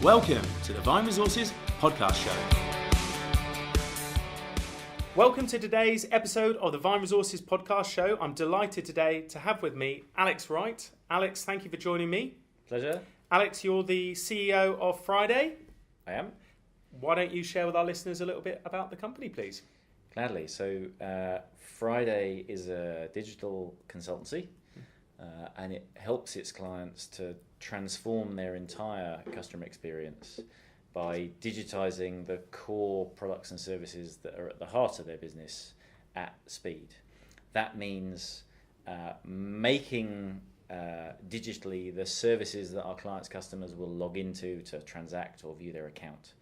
Welcome to the Vine Resources podcast show. Welcome to today's episode of the Vine Resources podcast show. I'm delighted today to have with me Alex Wright. Alex, thank you for joining me. Pleasure. Alex, you're the CEO of Friday. I am. Why don't you share with our listeners a little bit about the company, please? Gladly. So Friday is a digital consultancy and it helps its clients to transform their entire customer experience by digitizing the core products and services that are at the heart of their business at speed. That means making digitally the services that our clients' customers will log into to transact or view their account.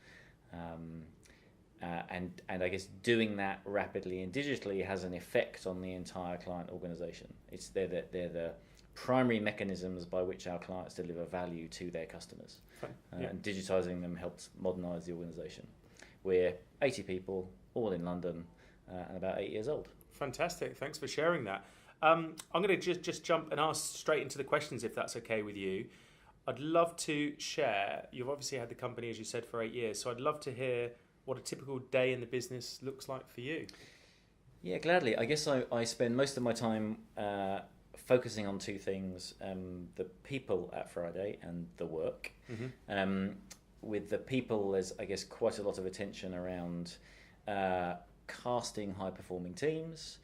And I guess doing that rapidly and digitally has an effect on the entire client organization. They're the primary mechanisms by which our clients deliver value to their customers. And digitizing them helps modernize the organization. We're 80 people, all in London, and about 8 years old. Fantastic. Thanks for sharing that. I'm going to just jump and ask straight into the questions, if that's okay with you. I'd love to share, you've obviously had the company, as you said, for 8 years, so I'd love to hear what a typical day in the business looks like for you. Yeah, gladly. I guess I spend most of my time focusing on two things, the people at Friday and the work. Mm-hmm. With the people, there's, I guess, quite a lot of attention around casting high-performing teams,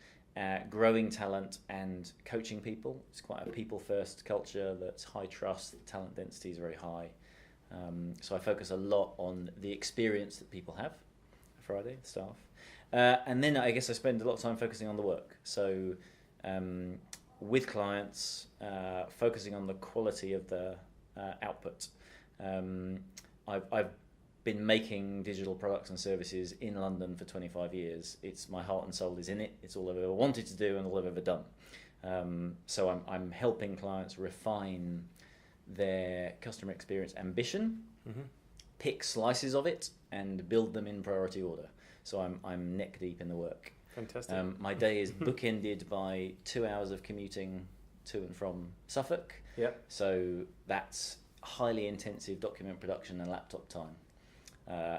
growing talent and coaching people. It's quite a people-first culture that's high trust, talent density is very high. So I focus a lot on the experience that people have at Friday, staff. And then I guess I spend a lot of time focusing on the work. So with clients, focusing on the quality of the output. I've been making digital products and services in London for 25 years. It's my heart and soul is in it. It's all I've ever wanted to do and all I've ever done. So I'm helping clients refine their customer experience ambition, mm-hmm. pick slices of it, and build them in priority order. So I'm neck deep in the work. Fantastic. My day is bookended by 2 hours of commuting to and from Suffolk. Yep. So that's highly intensive document production and laptop time.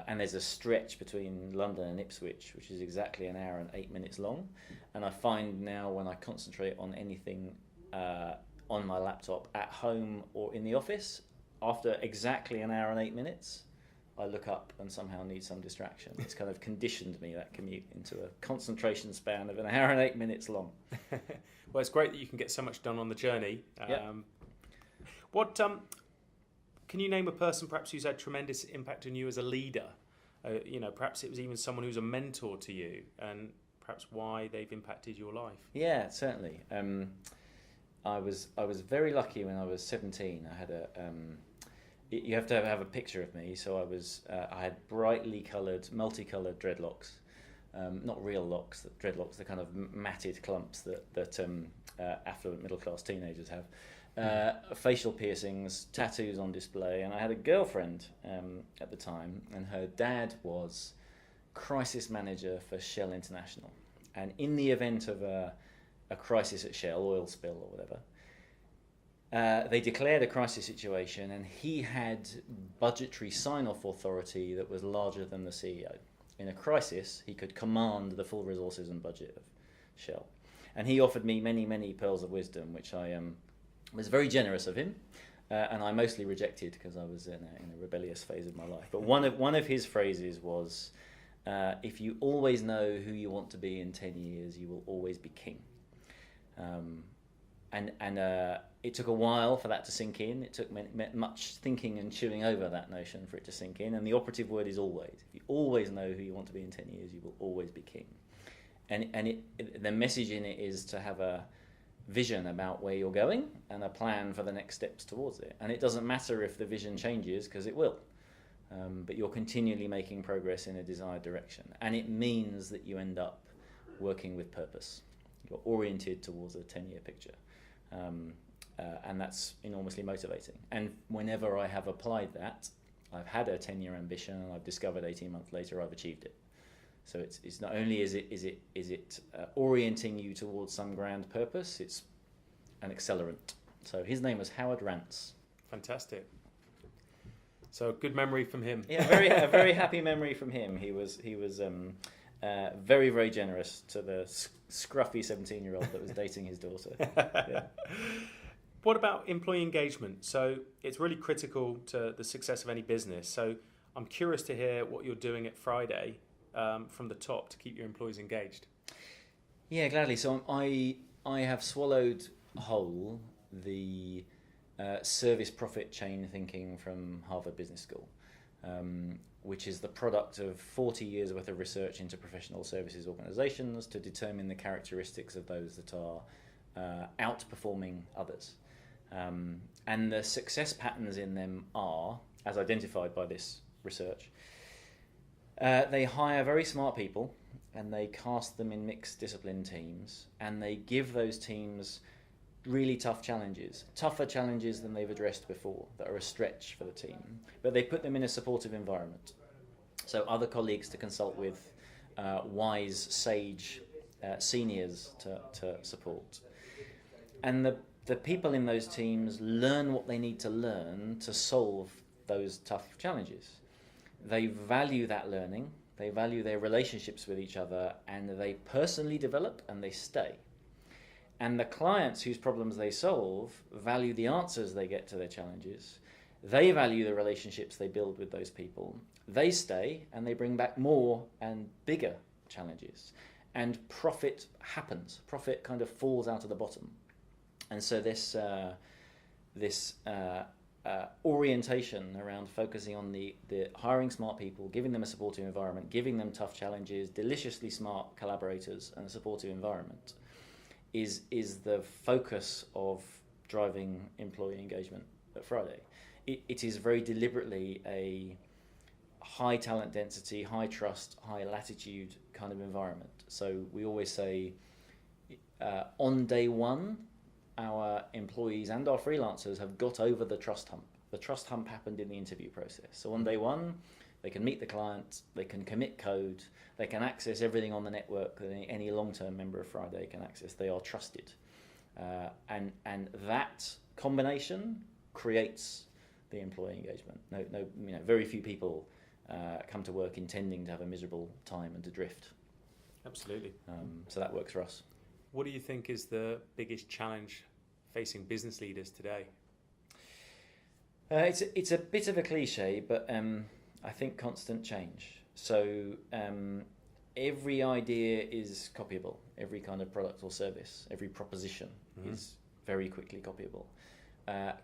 And there's a stretch between London and Ipswich, which is exactly 1 hour and 8 minutes long. And I find now when I concentrate on anything on my laptop at home or in the office, after exactly 1 hour and 8 minutes, I look up and somehow need some distraction. It's kind of conditioned me, that commute, into a concentration span of 1 hour and 8 minutes long. Well, it's great that you can get so much done on the journey. What can you name a person perhaps who's had tremendous impact on you as a leader? Perhaps it was even someone who's a mentor to you, and perhaps why they've impacted your life. Yeah, certainly. I was very lucky when I was 17. I had you have to have a picture of me. So I had brightly coloured, multicolored dreadlocks, not real locks, dreadlocks, the kind of matted clumps that affluent middle class teenagers have. Facial piercings, tattoos on display, and I had a girlfriend at the time, and her dad was crisis manager for Shell International. And in the event of a crisis at Shell, oil spill or whatever, they declared a crisis situation, and he had budgetary sign-off authority that was larger than the CEO. In a crisis, he could command the full resources and budget of Shell. And he offered me many, many pearls of wisdom, which I was very generous of him, and I mostly rejected because I was in a rebellious phase of my life. But one of his phrases was, if you always know who you want to be in 10 years, you will always be king. And it took a while for that to sink in. It took much thinking and chewing over that notion for it to sink in. And the operative word is always. If you always know who you want to be in 10 years, you will always be king. And the message in it is to have a vision about where you're going and a plan for the next steps towards it. And it doesn't matter if the vision changes, because it will. But you're continually making progress in a desired direction. And it means that you end up working with purpose. You're oriented towards a 10-year picture. And that's enormously motivating. And whenever I have applied that, I've had a 10-year ambition, and I've discovered 18 months later I've achieved it. So it's not only is it orienting you towards some grand purpose, it's an accelerant. So his name was Howard Rance. Fantastic. So good memory from him. Yeah, a very happy memory from him. He was very, very generous to the scruffy 17-year-old that was dating his daughter. Yeah. What about employee engagement? So it's really critical to the success of any business. So I'm curious to hear what you're doing at Friday from the top to keep your employees engaged. Yeah, gladly. So I have swallowed whole the service profit chain thinking from Harvard Business School, which is the product of 40 years worth of research into professional services organizations to determine the characteristics of those that are outperforming others. And the success patterns in them are, as identified by this research, they hire very smart people and they cast them in mixed discipline teams, and they give those teams really tough challenges, tougher challenges than they've addressed before, that are a stretch for the team, but they put them in a supportive environment. So other colleagues to consult with, wise, sage seniors to support. And the people in those teams learn what they need to learn to solve those tough challenges. They value that learning, they value their relationships with each other, and they personally develop and they stay. And the clients whose problems they solve value the answers they get to their challenges. They value the relationships they build with those people. They stay and they bring back more and bigger challenges. And profit happens. Profit kind of falls out of the bottom. And so this orientation around focusing on the hiring smart people, giving them a supportive environment, giving them tough challenges, deliciously smart collaborators, and a supportive environment is the focus of driving employee engagement at Friday. It is very deliberately a high talent density, high trust, high latitude kind of environment. So we always say on day one, our employees and our freelancers have got over the trust hump. The trust hump happened in the interview process. So on day one, they can meet the client, they can commit code, they can access everything on the network that any long-term member of Friday can access. They are trusted. And that combination creates the employee engagement. Very few people come to work intending to have a miserable time and to drift. Absolutely. So that works for us. What do you think is the biggest challenge facing business leaders today? It's a bit of a cliche, but I think constant change. So every idea is copyable. Every kind of product or service, every proposition is very quickly copyable.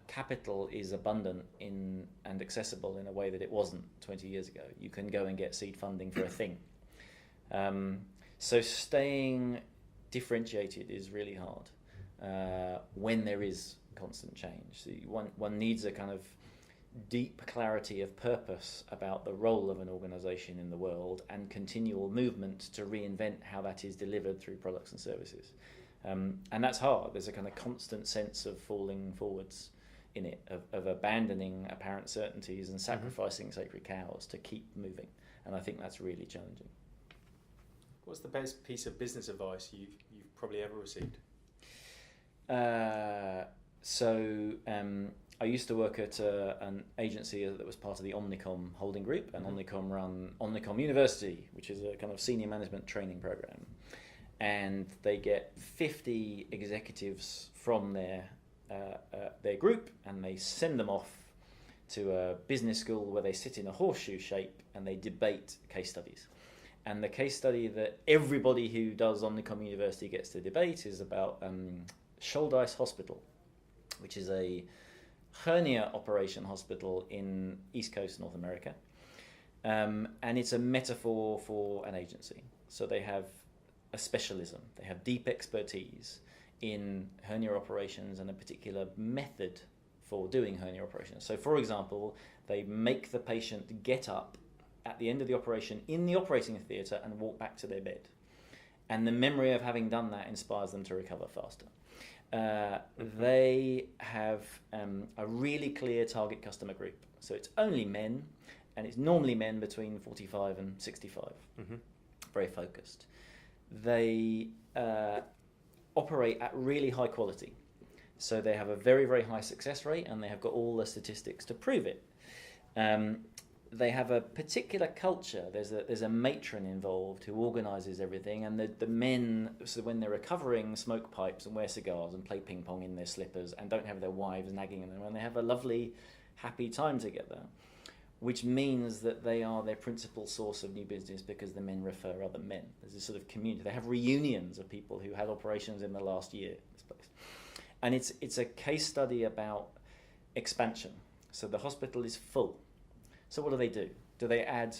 Capital is abundant and accessible in a way that it wasn't 20 years ago. You can go and get seed funding for a thing. So staying differentiated is really hard when there is constant change. So one needs a kind of deep clarity of purpose about the role of an organisation in the world and continual movement to reinvent how that is delivered through products and services. And that's hard. There's a kind of constant sense of falling forwards in it, of abandoning apparent certainties and sacrificing sacred cows to keep moving. And I think that's really challenging. What's the best piece of business advice you've probably ever received? I used to work at an agency that was part of the Omnicom holding group, and Omnicom run Omnicom University, which is a kind of senior management training program. And they get 50 executives from their group, and they send them off to a business school where they sit in a horseshoe shape and they debate case studies. And the case study that everybody who does Omnicom University gets to debate is about Shouldice Hospital, which is a hernia operation hospital in East Coast North America. And it's a metaphor for an agency. So they have a specialism, they have deep expertise in hernia operations and a particular method for doing hernia operations. So for example, they make the patient get up at the end of the operation in the operating theatre and walk back to their bed. And the memory of having done that inspires them to recover faster. They have a really clear target customer group. So it's only men, and it's normally men between 45 and 65. Very focused. They operate at really high quality. So they have a very, very high success rate, and they have got all the statistics to prove it. They have a particular culture. There's a matron involved who organises everything, and the men, so when they're recovering, smoke pipes and wear cigars and play ping pong in their slippers and don't have their wives nagging them, and they have a lovely, happy time together, which means that they are their principal source of new business because the men refer other men. There's this sort of community. They have reunions of people who had operations in the last year. This place, and it's a case study about expansion. So the hospital is full. So what do? Do they add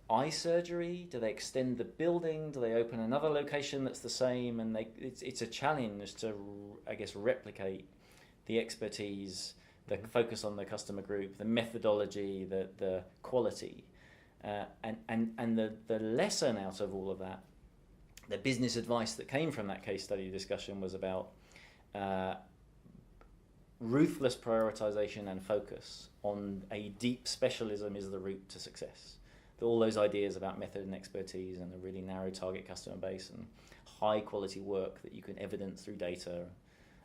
eye surgery? Do they extend the building? Do they open another location that's the same? And it's a challenge to, I guess, replicate the expertise, the focus on the customer group, the methodology, the quality, and the lesson out of all of that, the business advice that came from that case study discussion was about ruthless prioritization and focus on a deep specialism is the route to success. All those ideas about method and expertise and a really narrow target customer base and high quality work that you can evidence through data,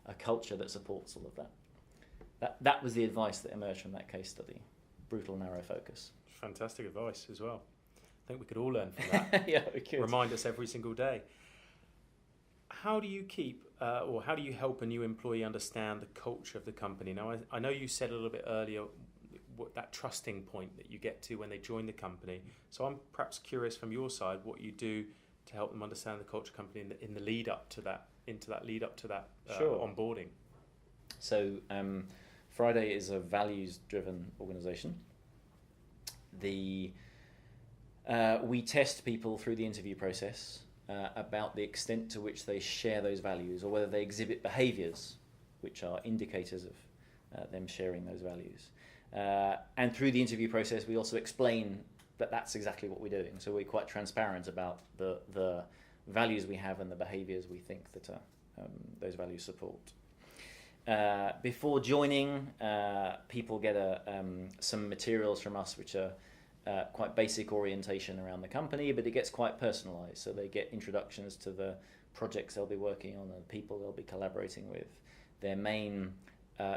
a culture that supports all of that. That was the advice that emerged from that case study. Brutal, narrow focus. Fantastic advice as well. I think we could all learn from that. Yeah, we could. Remind us every single day. How do you keep, or how do you help a new employee understand the culture of the company? Now, I know you said a little bit earlier that trusting point that you get to when they join the company. So I'm perhaps curious from your side what you do to help them understand the culture company in the lead up to that, Sure. onboarding. So Friday is a values-driven organisation. We test people through the interview process about the extent to which they share those values, or whether they exhibit behaviours which are indicators of them sharing those values. And through the interview process, we also explain that that's exactly what we're doing. So we're quite transparent about the values we have and the behaviours we think that those values support. Before joining, people get some materials from us which are quite basic orientation around the company, but it gets quite personalised. So they get introductions to the projects they'll be working on and the people they'll be collaborating with. Their main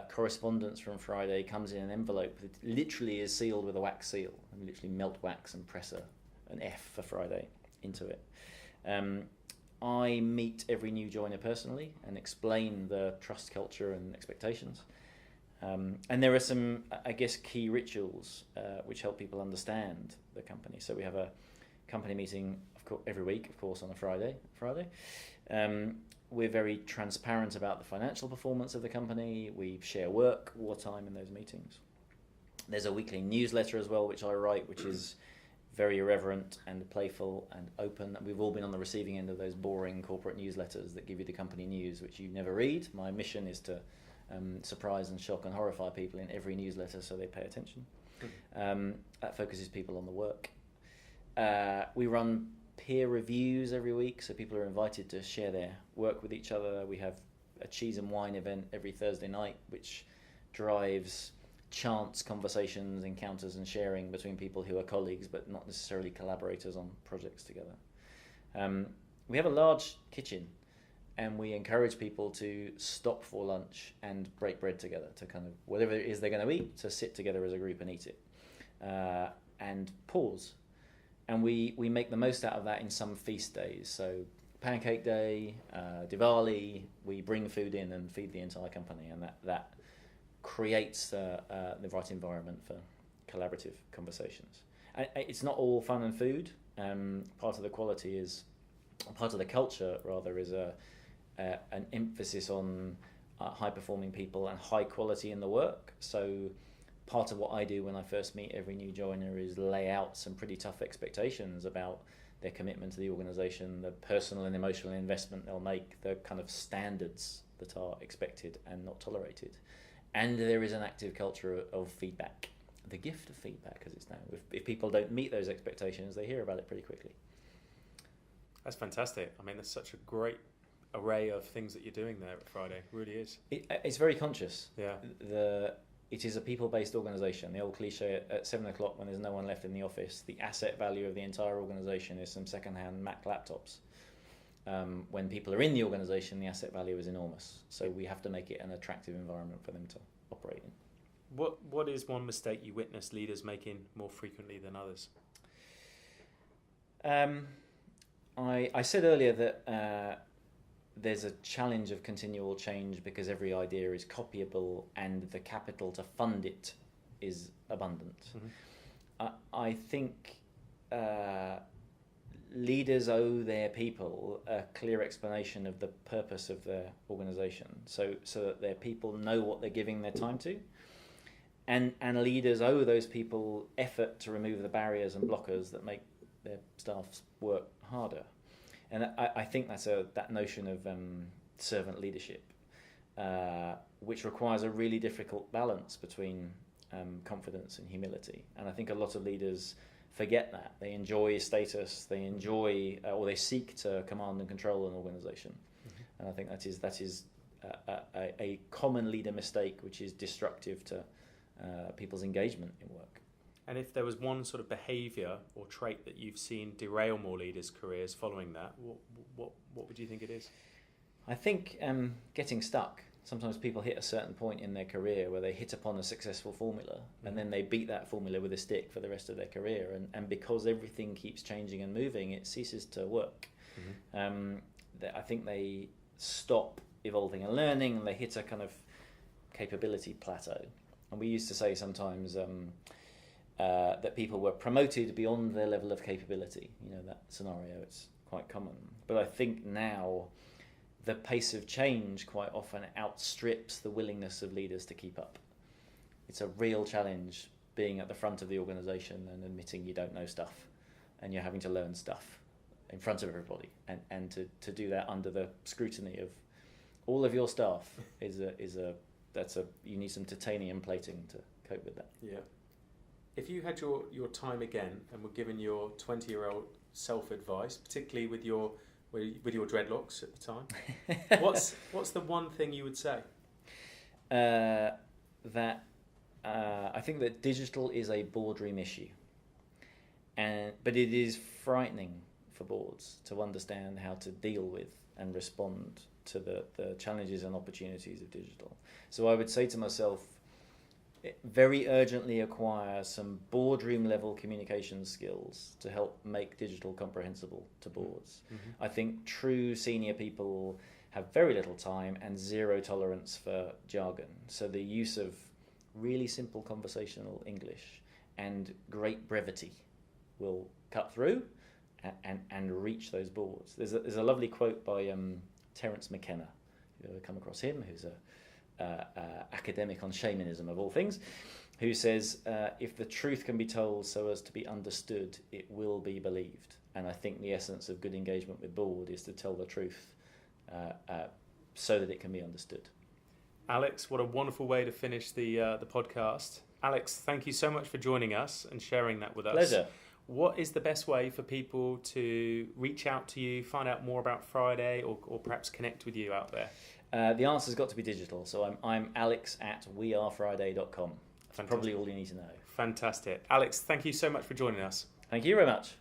correspondence from Friday comes in an envelope that literally is sealed with a wax seal. And literally melt wax and press an F for Friday into it. I meet every new joiner personally and explain the trust culture and expectations. And there are some, I guess, key rituals which help people understand the company. So we have a company meeting every week, of course, on a Friday. We're very transparent about the financial performance of the company. We share work wartime in those meetings. There's a weekly newsletter as well, which I write, which is very irreverent and playful and open. We've all been on the receiving end of those boring corporate newsletters that give you the company news, which you never read. My mission is to surprise and shock and horrify people in every newsletter so they pay attention. That focuses people on the work. We run peer reviews every week, so people are invited to share their work with each other. We have a cheese and wine event every Thursday night, which drives chance conversations, encounters and sharing between people who are colleagues but not necessarily collaborators on projects together. We have a large kitchen, and we encourage people to stop for lunch and break bread together, to kind of, whatever it is they're going to eat, to sit together as a group and eat it, and pause. And we make the most out of that in some feast days. So Pancake Day, Diwali, we bring food in and feed the entire company, and that creates the right environment for collaborative conversations. And it's not all fun and food. Part of the quality is, part of the culture rather, is an emphasis on high-performing people and high quality in the work. So part of what I do when I first meet every new joiner is lay out some pretty tough expectations about their commitment to the organisation, the personal and emotional investment they'll make, the kind of standards that are expected and not tolerated. And there is an active culture of feedback, the gift of feedback as it's known. If people don't meet those expectations, they hear about it pretty quickly. That's fantastic. I mean, there's such a great array of things that you're doing there at Friday. It really is. It's very conscious. Yeah. It is a people-based organisation. The old cliche at 7 o'clock when there's no one left in the office, the asset value of the entire organisation is some second-hand Mac laptops. when people are in the organisation, the asset value is enormous. So we have to make it an attractive environment for them to operate in. What is one mistake you witness leaders making more frequently than others? I said earlier that there's a challenge of continual change because every idea is copyable and the capital to fund it is abundant. Mm-hmm. I think leaders owe their people a clear explanation of the purpose of their organisation, so that their people know what they're giving their time to, and leaders owe those people effort to remove the barriers and blockers that make their staff's work harder. And I think that's that notion of servant leadership, which requires a really difficult balance between confidence and humility. And I think a lot of leaders forget that. They enjoy status, they enjoy or they seek to command and control an organisation. Mm-hmm. And I think that is a common leader mistake, which is destructive to people's engagement in work. And if there was one sort of behaviour or trait that you've seen derail more leaders' careers following that, what would you think it is? I think getting stuck. Sometimes people hit a certain point in their career where they hit upon a successful formula, mm-hmm. and then they beat that formula with a stick for the rest of their career. And because everything keeps changing and moving, it ceases to work. Mm-hmm. I think they stop evolving and learning, and they hit a kind of capability plateau. And we used to say sometimes that people were promoted beyond their level of capability. You know, that scenario, it's quite common. But I think now the pace of change quite often outstrips the willingness of leaders to keep up. It's a real challenge being at the front of the organisation and admitting you don't know stuff and you're having to learn stuff in front of everybody, and to do that under the scrutiny of all of your staff you need some titanium plating to cope with that. Yeah. If you had your time again and were given your 20-year-old self advice, particularly with your dreadlocks at the time, what's the one thing you would say? I think that digital is a boardroom issue, but it is frightening for boards to understand how to deal with and respond to the challenges and opportunities of digital. So I would say to myself, very urgently acquire some boardroom level communication skills to help make digital comprehensible to boards. Mm-hmm. I think true senior people have very little time and zero tolerance for jargon. So the use of really simple conversational English and great brevity will cut through and reach those boards. There's a lovely quote by Terence McKenna. If you've ever come across him, who's a academic on shamanism of all things, who says, if the truth can be told so as to be understood, it will be believed. And I think the essence of good engagement with board is to tell the truth so that it can be understood. Alex, what a wonderful way to finish the podcast. Alex, thank you so much for joining us and sharing that with us. Pleasure. What is the best way for people to reach out to you, find out more about Friday, or perhaps connect with you out there? The answer's got to be digital. So I'm alex@wearefriday.com. That's probably all you need to know. Fantastic. Alex, thank you so much for joining us. Thank you very much.